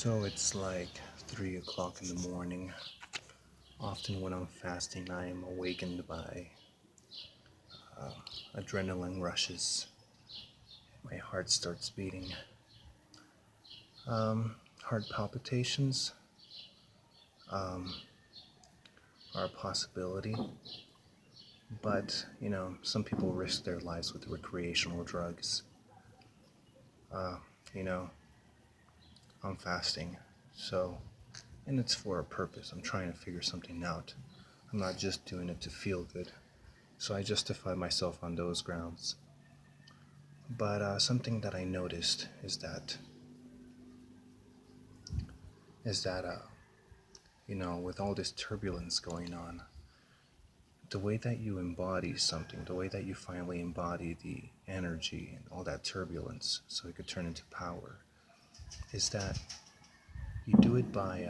So it's like 3 o'clock in the morning. Often when I'm fasting, I am awakened by adrenaline rushes. My heart starts beating. Heart palpitations um, are a possibility, but some people risk their lives with recreational drugs. Uh, you know, I'm fasting, so, and it's for a purpose. I'm trying to figure something out. I'm not just doing it to feel good. So I justify myself on those grounds. But something that I noticed is that with all this turbulence going on, the way that you embody something, the way that you finally embody the energy and all that turbulence, so it could turn into power, is that you do it by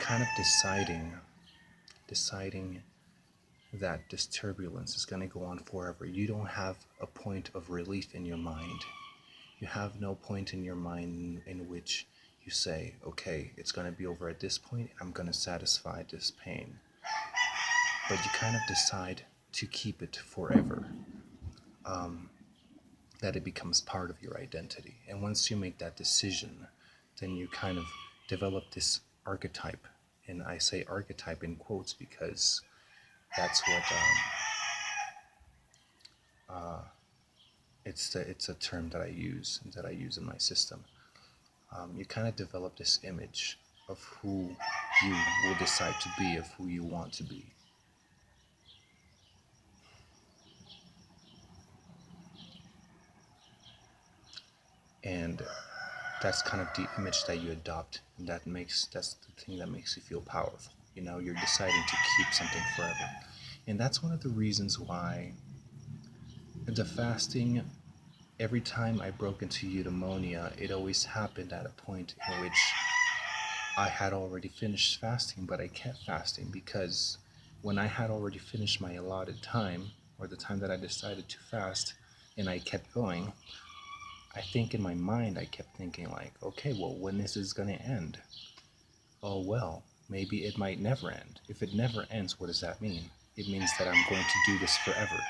kind of deciding that this turbulence is going to go on forever. You don't have a point of relief in your mind. You have no point in your mind in which you say, okay, it's going to be over at this point, I'm going to satisfy this pain. But you kind of decide to keep it forever, that it becomes part of your identity. And once you make that decision, then you kind of develop this archetype. And I say archetype in quotes because that's what it's a term that I use in my system. You kind of develop this image of who you will decide to be, of who you want to be. And that's kind of the image that you adopt, and that's the thing that makes you feel powerful. You're deciding to keep something forever. And that's one of the reasons why the fasting, every time I broke into eudaimonia, it always happened at a point in which I had already finished fasting, but I kept fasting because when I had already finished my allotted time, or the time that I decided to fast, and I kept going, I think in my mind I kept thinking like, okay, well, when is this going to end? Oh, well, maybe it might never end. If it never ends, what does that mean? It means that I'm going to do this forever.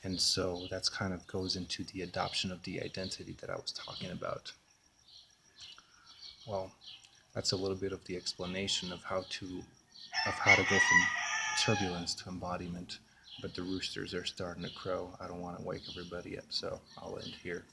And so that's kind of goes into the adoption of the identity that I was talking about. Well, that's a little bit of the explanation of how to go from turbulence to embodiment. But the roosters are starting to crow. I don't want to wake everybody up, so I'll end here.